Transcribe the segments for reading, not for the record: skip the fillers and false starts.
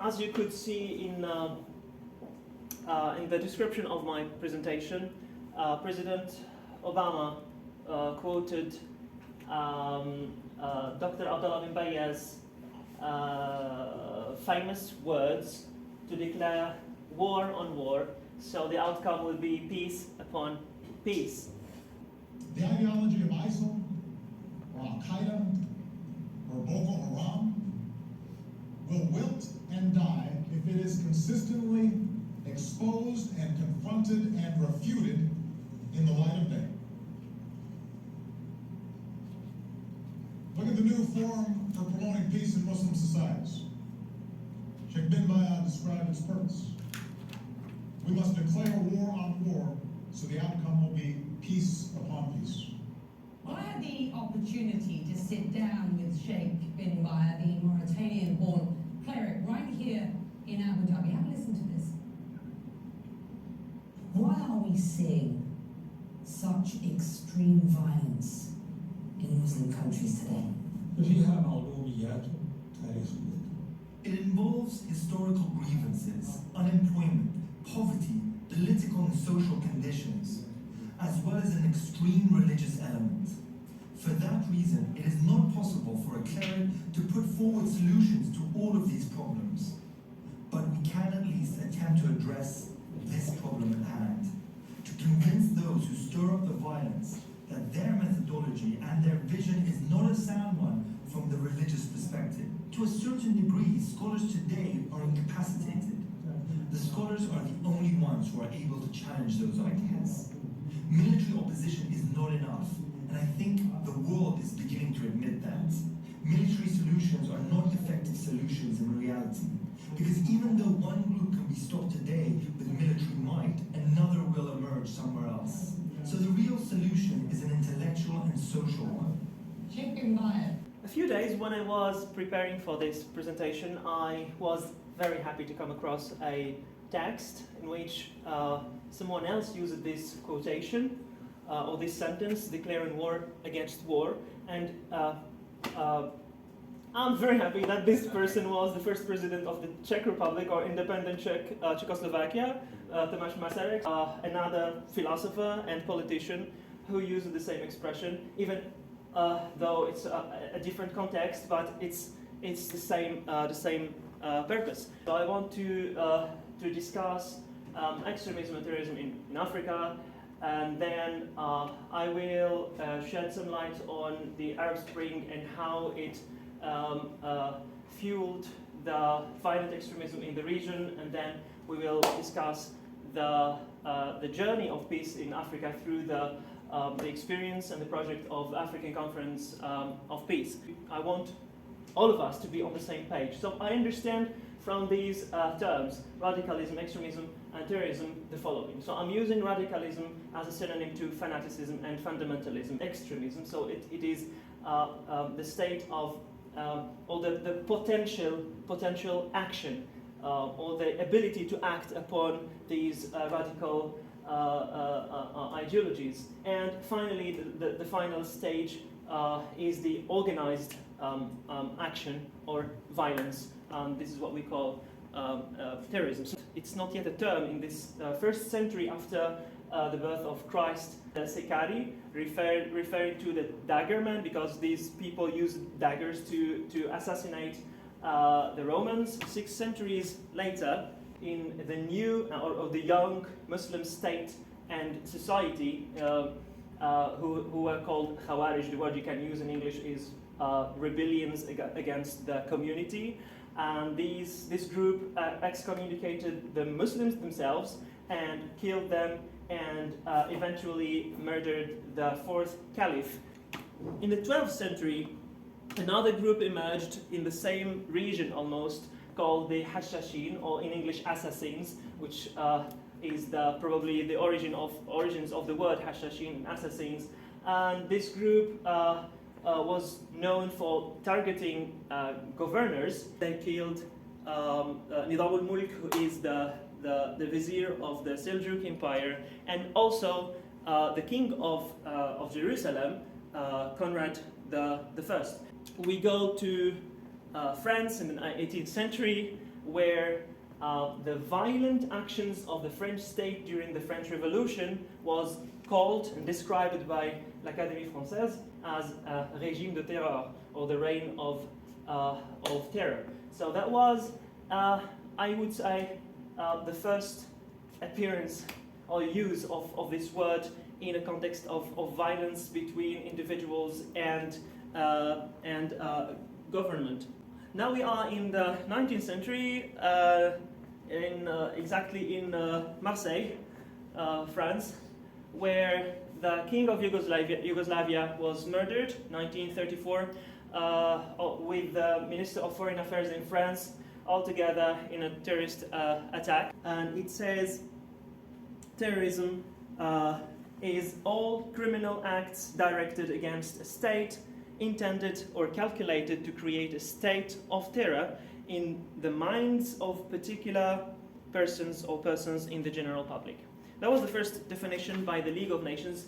As you could see in the description of my presentation, President Obama quoted Dr. Abdullah binbayyah's famous words to declare war on war, so the outcome will be peace upon peace. The ideology of ISIL, or Al-Qaeda, or Boko Haram will wilt and die if it is consistently exposed and confronted and refuted in the light of day. Look at the new forum for promoting peace in Muslim societies. Sheikh binbayyah described its purpose. We must declare war on war, so the outcome will be peace upon peace. I had the opportunity to sit down with Sheikh binbayyah, the Mauritanian-born cleric, right here in Abu Dhabi. Have a listen to this. Why are we seeing such extreme violence in Muslim countries today? It involves historical grievances, unemployment, poverty, political and social conditions, as well as an extreme religious element. For that reason, it is not possible for a cleric to put forward solutions to all of these problems. But we can at least attempt to address this problem at hand, to convince those who stir up the violence that their methodology and their vision is not a sound one from the religious perspective. To a certain degree, scholars today are incapacitated. The scholars are the only ones who are able to challenge those ideas. Military opposition is not enough, and I think the world is beginning to admit that. Military solutions are not effective solutions in reality, because even though one group can be stopped today with military might, another will emerge somewhere else. So the real solution is an intellectual and social one. Sheikh binbayyah. A few days when I was preparing for this presentation, I was very happy to come across a text in which someone else used this quotation or this sentence, declaring war against war, and I'm very happy that this person was the first president of the Czech Republic, or independent Czechoslovakia, Tomáš Masaryk, another philosopher and politician who used the same expression, even though it's a different context, but it's the same purpose. So I want to discuss extremism and terrorism in Africa, and then I will shed some light on the Arab Spring and how it fueled the violent extremism in the region, and then we will discuss the journey of peace in Africa through the experience and the project of African Conference of Peace. I want all of us to be on the same page. So I understand from these terms, radicalism, extremism, and terrorism, the following. So I'm using radicalism as a synonym to fanaticism and fundamentalism. Extremism, so it is the state of or the potential action or the ability to act upon these radical ideologies. And finally, the final stage is the organized action or violence. This is what we call terrorism. It's not yet a term in this first century after the birth of Christ. Sekari, referring to the daggerman, because these people used daggers to assassinate the Romans. 6 centuries later, in the new or the young Muslim state and society, who were called Khawarij. The word you can use in English is rebellions against the community. And this group excommunicated the Muslims themselves and killed them, and eventually murdered the 4th caliph. In the 12th century, another group emerged in the same region almost, called the Hashashin, or in English assassins, which is probably the origins of the word Hashashin, assassins. And this group was known for targeting governors. They killed Nizam al-Mulk, who is the vizier of the Seljuk Empire, and also the king of Jerusalem, Conrad I. We go to France in the 18th century, where the violent actions of the French state during the French Revolution was called and described by l'Académie Française as a régime de terreur, or the reign of terror. So that was, I would say, the first appearance or use of this word in a context of violence between individuals and government. Now we are in the 19th century, exactly in Marseille, France, where the king of Yugoslavia was murdered, 1934, with the Minister of Foreign Affairs in France, all together in a terrorist attack. And it says, terrorism is all criminal acts directed against a state, intended or calculated to create a state of terror in the minds of particular persons or persons in the general public. That was the first definition by the League of Nations,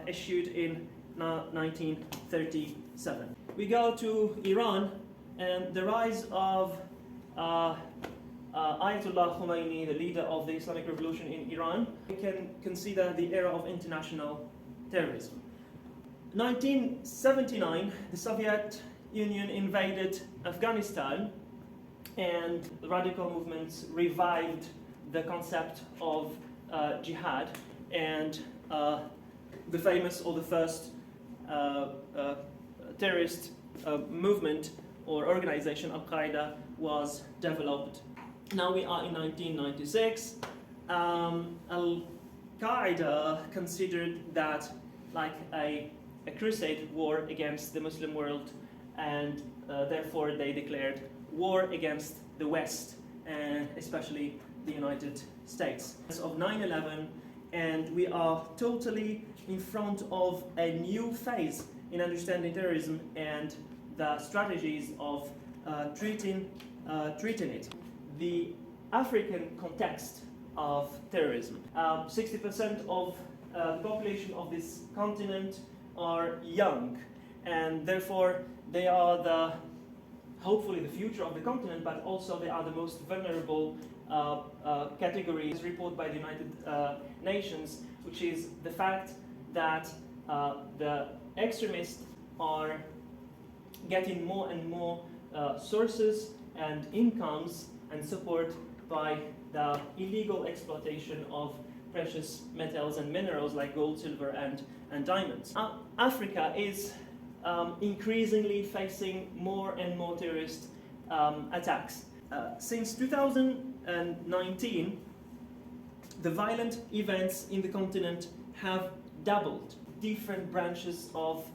issued in 1937. We go to Iran and the rise of Ayatollah Khomeini, the leader of the Islamic Revolution in Iran. We can consider the era of international terrorism. 1979, the Soviet Union invaded Afghanistan, and radical movements revived the concept of jihad, and the famous or the first terrorist movement or organization, Al-Qaeda, was developed. Now we are in 1996. Al-Qaeda considered that like a crusade war against the Muslim world, and therefore they declared war against the West, and especially the United States. As of 9/11, and we are totally in front of a new phase in understanding terrorism and the strategies of treating it. The African context of terrorism. 60% of the population of this continent are young, and therefore they are hopefully the future of the continent, but also they are the most vulnerable category. This report by the United Nations, which is the fact that the extremists are getting more and more sources and incomes and support by the illegal exploitation of precious metals and minerals like gold, silver, and diamonds. Africa is increasingly facing more and more terrorist attacks. Since 2019, the violent events in the continent have doubled. Different branches of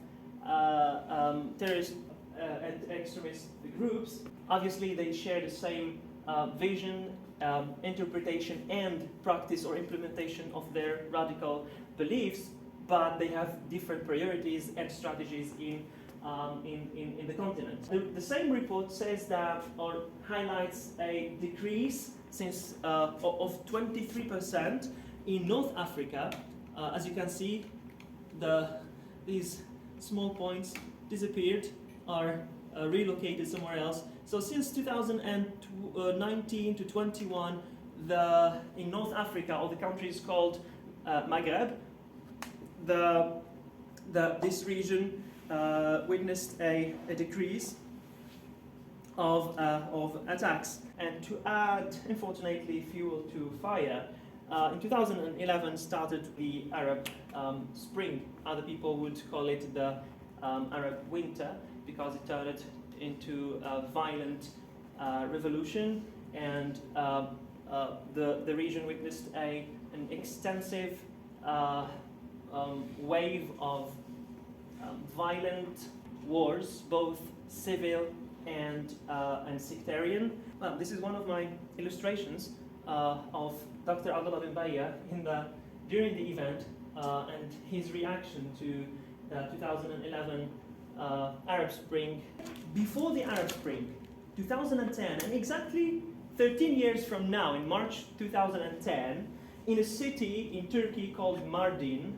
terrorist and extremist groups, obviously they share the same vision, interpretation and practice or implementation of their radical beliefs, but they have different priorities and strategies in the continent. The same report says that, or highlights a decrease since of 23% in North Africa. As you can see, these small points disappeared, are relocated somewhere else. So since 2019 to 21, in North Africa, or the countries called Maghreb, this region witnessed a decrease of attacks. And to add, unfortunately, fuel to fire, in 2011 started the Arab Spring. Other people would call it the Arab Winter, because it turned into a violent revolution, and the region witnessed an extensive wave of violent wars, both civil and sectarian. This is one of my illustrations of Dr. Abdullah binbayyah during the event and his reaction to the 2011 Arab Spring. Before the Arab Spring, 2010, and exactly 13 years from now, in March 2010, in a city in Turkey called Mardin,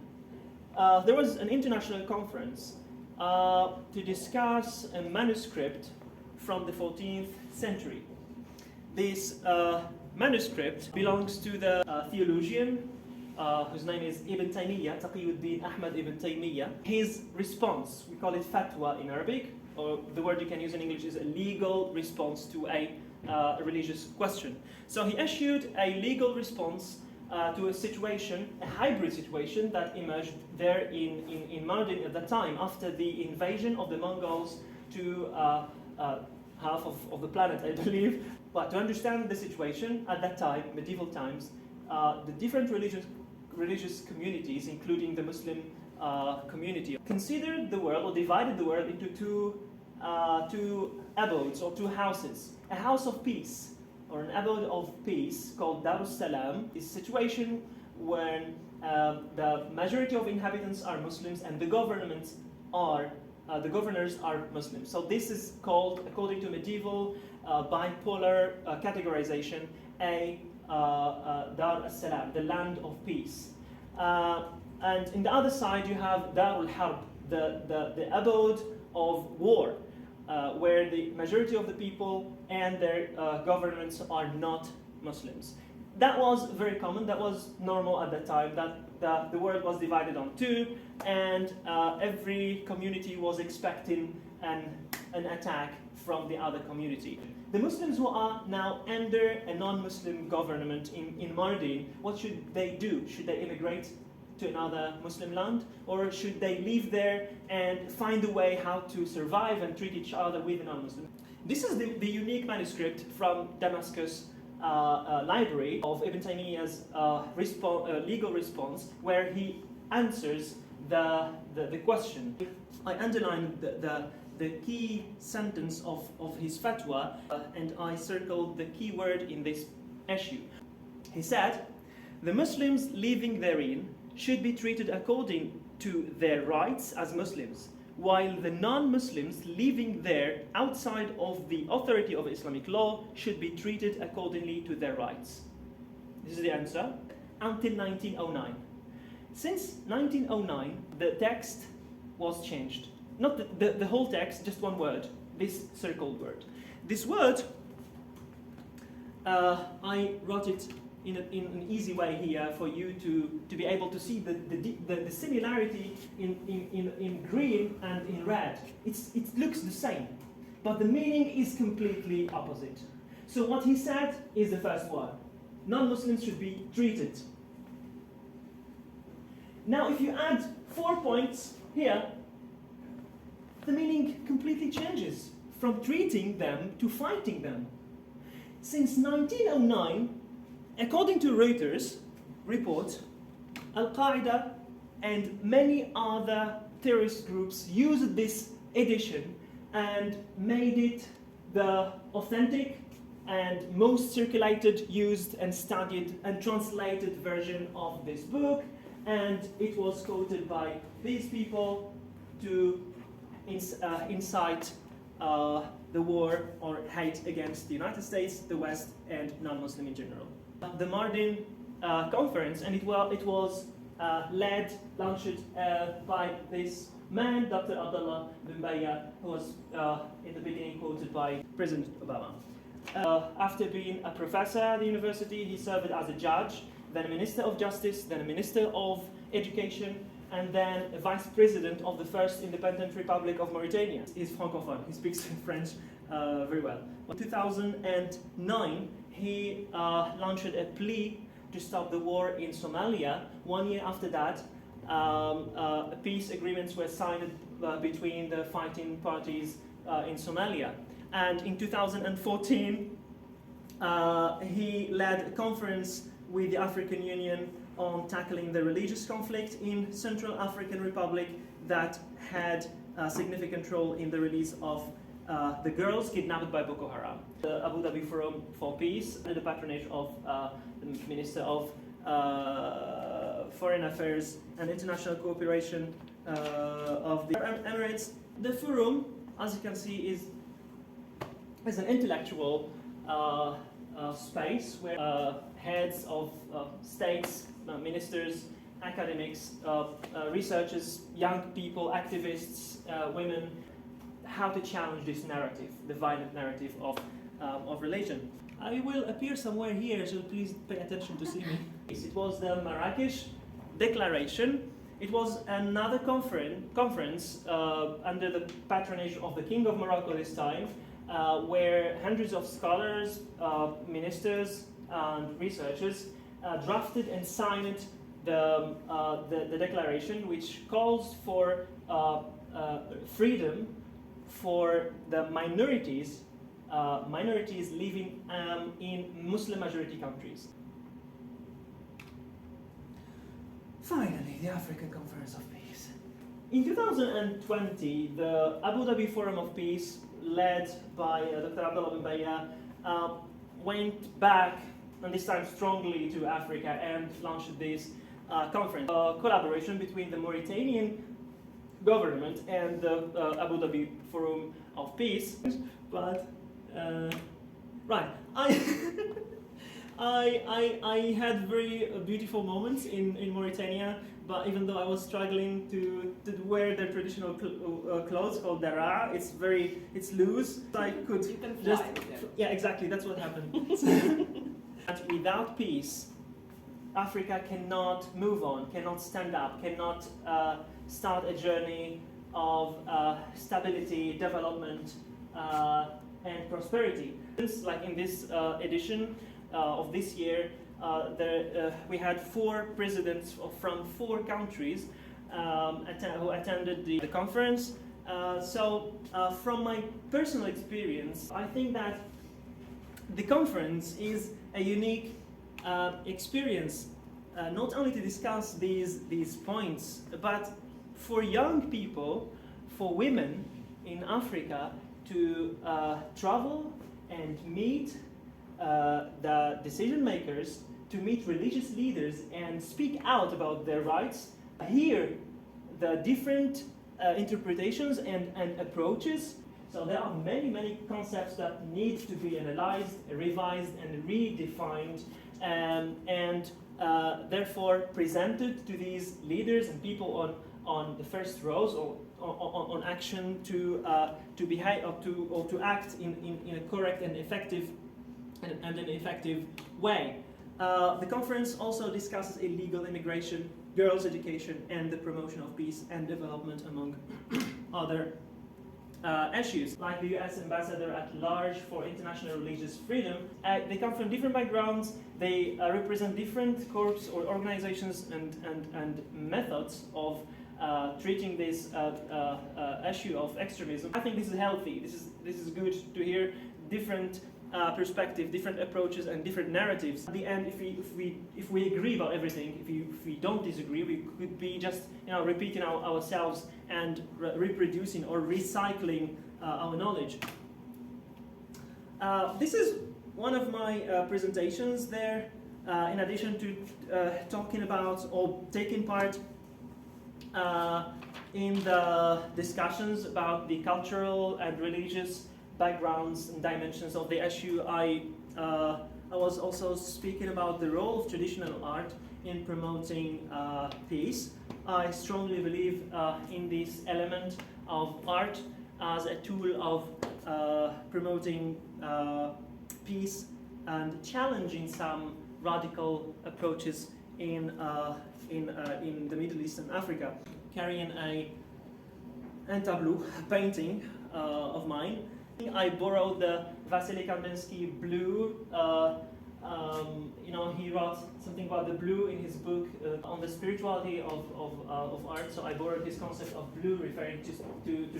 there was an international conference to discuss a manuscript from the 14th century. This manuscript belongs to the theologian whose name is Ibn Taymiyyah, Taqiyuddin Ahmad Ibn Taymiyyah. His response, we call it fatwa in Arabic, or the word you can use in English is a legal response to a religious question. So he issued a legal response to a situation, a hybrid situation that emerged there in Mardin at that time after the invasion of the Mongols to half of the planet, I believe. But to understand the situation at that time, medieval times, the different religious communities, including the Muslim community, considered the world or divided the world into two abodes or two houses. A house of peace, or an abode of peace called Dar salam, is a situation when the majority of inhabitants are Muslims and the governors are Muslims. So this is called, according to medieval bipolar categorization, a Dar salam, the land of peace. And in the other side you have Dar al-Harb, the abode of war, where the majority of the people and their governments are not Muslims. That was very common, that was normal at that time, that the world was divided on two, and every community was expecting an attack from the other community. The Muslims who are now under a non-Muslim government in Mardin, what should they do? Should they immigrate to another Muslim land, or should they live there and find a way how to survive and treat each other with a non-Muslim? This is the unique manuscript from Damascus library of Ibn Taymiyyah's legal response, where he answers the question. I underlined the key sentence of his fatwa, and I circled the key word in this issue. He said, "The Muslims living therein should be treated according to their rights as Muslims, while the non-Muslims living there outside of the authority of Islamic law should be treated accordingly to their rights." This is the answer. Until 1909. Since 1909, the text was changed. Not the whole text, just one word, this circled word. This word, I wrote it in an easy way here for you to be able to see the similarity in green and in red. It looks the same, but the meaning is completely opposite. So what he said is the first one. Non-Muslims should be treated. Now if you add 4 points here, the meaning completely changes from treating them to fighting them. Since 1909, according to Reuters report, Al-Qaeda and many other terrorist groups used this edition and made it the authentic and most circulated, used and studied and translated version of this book, and it was quoted by these people to incite the war or hate against the United States, the West, and non-Muslim in general. The Mardin conference, and it was launched by this man, Dr. Abdullah binbayyah, who was in the beginning quoted by President Obama. After being a professor at the university, he served as a judge, then a Minister of Justice, then a Minister of Education, and then a Vice President of the First Independent Republic of Mauritania. He's francophone, he speaks French very well. In 2009, he launched a plea to stop the war in Somalia. 1 year after that, peace agreements were signed between the fighting parties in Somalia. And in 2014, he led a conference with the African Union on tackling the religious conflict in Central African Republic that had a significant role in the release of the girls kidnapped by Boko Haram. The Abu Dhabi Forum for Peace, under the patronage of the Minister of Foreign Affairs and International Cooperation of the Emirates. The forum, as you can see, is an intellectual space where heads of states, ministers, academics, researchers, young people, activists, women, how to challenge this narrative, the violent narrative of religion. I will appear somewhere here, so please pay attention to see me. It was the Marrakesh Declaration. It was another conference under the patronage of the King of Morocco this time, where hundreds of scholars, ministers, and researchers drafted and signed the declaration, which calls for freedom for the minorities living in Muslim-majority countries. Finally, the African Conference of Peace. In 2020, the Abu Dhabi Forum of Peace, led by Dr. Abdullah binbayyah, went back, and this time strongly, to Africa and launched this conference. A collaboration between the Mauritanian government and the Abu Dhabi Forum of Peace. But, right, I had very beautiful moments in Mauritania, but even though I was struggling to wear their traditional clothes called dara, it's loose. I could You can fly just with them. yeah, exactly. That's what happened. And without peace, Africa cannot move on, cannot stand up, cannot start a journey of stability, development, and prosperity. Like in this edition of this year, we had 4 presidents from 4 countries who attended the conference. So from my personal experience, I think that the conference is a unique experience, not only to discuss these points, but for young people, for women in Africa to travel and meet the decision makers, to meet religious leaders and speak out about their rights, hear the different interpretations and approaches. So there are many concepts that need to be analyzed, revised, and redefined, and therefore presented to these leaders and people on the first rows or on action to behave or to act in a correct and effective and an effective way. The conference also discusses illegal immigration, girls' education, and the promotion of peace and development, among other issues. Like the US ambassador at large for international religious freedom, they come from different backgrounds, they represent different corps or organizations and methods of treating this issue of extremism. I think this is healthy. This is good to hear different perspective, different approaches, and different narratives. At the end, if we agree about everything, if we don't disagree, we could be just repeating ourselves and reproducing or recycling our knowledge. This is one of my presentations there. In addition to talking about or taking part in the discussions about the cultural and religious backgrounds and dimensions of the issue, I was also speaking about the role of traditional art in promoting peace. I strongly believe in this element of art as a tool of promoting peace and challenging some radical approaches in the Middle East and Africa. Carrying un tableau, a painting of mine. I borrowed the Vasily Kandinsky blue. He wrote something about the blue in his book on the spirituality of art. So I borrowed his concept of blue, referring to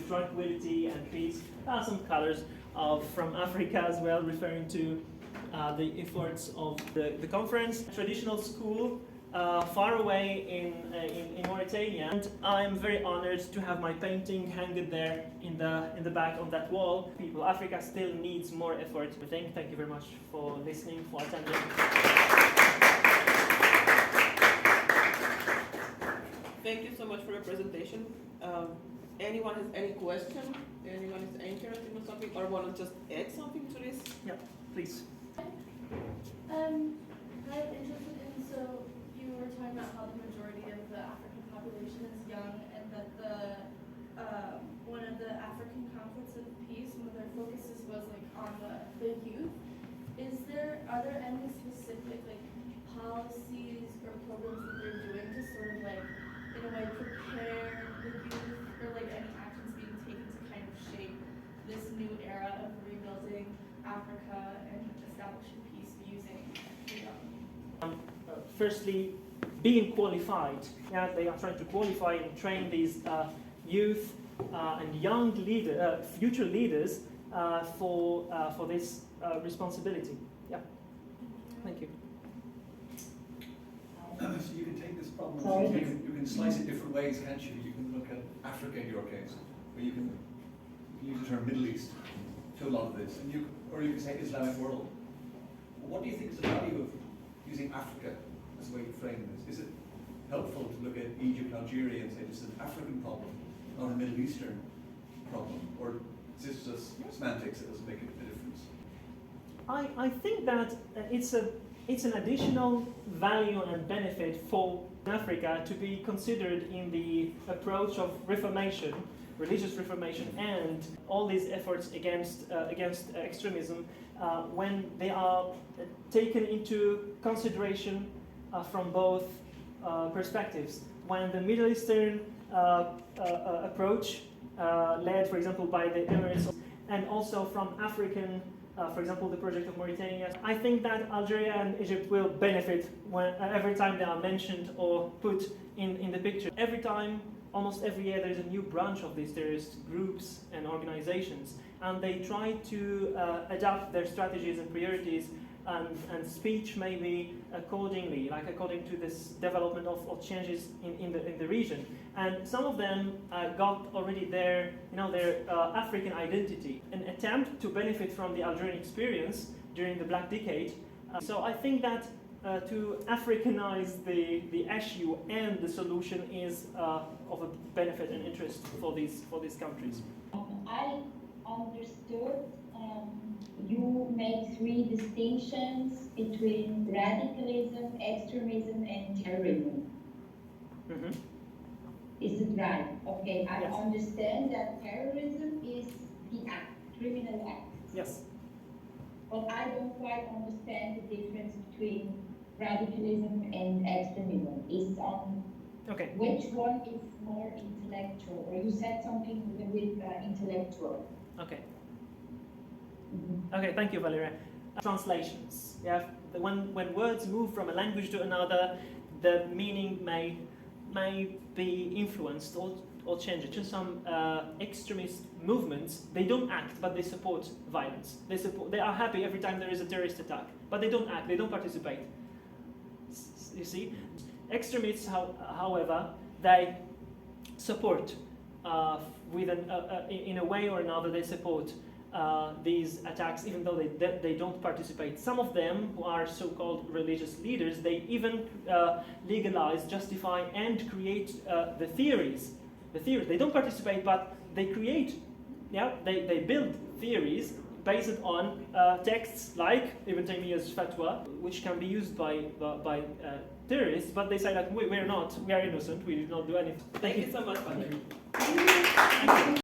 tranquility and peace. Some colors from Africa as well, referring to the efforts of the conference. Traditional school. Far away in Mauritania, and I'm very honored to have my painting hanging there in the back of that wall. People, Africa still needs more effort. Thank you very much for listening, for attending. Thank you so much for your presentation. Anyone has any question? Anyone is interested in something or want to just add something to this? Yeah, please. I'm interested in, so you were talking about how the majority of the African population is young, and that one of the African conflicts of peace, one of their focuses was like on the youth. Is are there any specific like policies or programs that they're doing to sort of like in a way prepare the youth, or like any actions being taken to kind of shape this new era of rebuilding Africa and establishing peace using freedom? Firstly, being qualified. Yeah, they are trying to qualify and train these youth and young future leaders for this responsibility. Yeah. Thank you. So you can take this problem, you can slice it different ways, can't you? You can look at Africa in your case, or you can use the term Middle East to a lot of this, and or you can say Islamic world. What do you think is the value of using Africa as a way to frame this? Is it helpful to look at Egypt, Algeria, and say this is an African problem, not a Middle Eastern problem, or is this just semantics that doesn't make a difference? I think that it's an additional value and benefit for Africa to be considered in the approach of reformation, religious reformation, and all these efforts against extremism when they are taken into consideration from both perspectives. When the Middle Eastern approach, led, for example, by the Emirates, and also from African, for example, the project of Mauritania. I think that Algeria and Egypt will benefit every time they are mentioned or put in the picture. Every time, almost every year, there is a new branch of these terrorist groups and organizations, and they try to adapt their strategies and priorities and speech maybe accordingly, like according to this development of changes in the region. And some of them got already their African identity, an attempt to benefit from the Algerian experience during the Black Decade. So I think that to Africanize the issue and the solution is of a benefit and interest for these countries. I understood you make three distinctions between radicalism, extremism, and terrorism. Mm-hmm. Is it right? Okay, I Yes. understand that terrorism is the act, criminal act. Yes. But I don't quite understand the difference between radicalism and extremism. Okay. Which one is more intellectual? Or you said something with intellectual. Okay. Mm-hmm. Okay, thank you, Valeria. Translations. Yeah, when words move from a language to another, the meaning may be influenced or changed. To some extremist movements, they don't act, but they support violence. They are happy every time there is a terrorist attack, but they don't act. They don't participate. You see, extremists, however, they support in a way or another. They support these attacks, even though they don't participate. Some of them, who are so-called religious leaders, they even legalize, justify, and create the theories. They don't participate, but they create. Yeah, they build theories based on texts like Ibn Taymiyyah's fatwa, which can be used by terrorists. But they say that we are innocent. We did not do anything. Thank you so much, Badr. Thank you.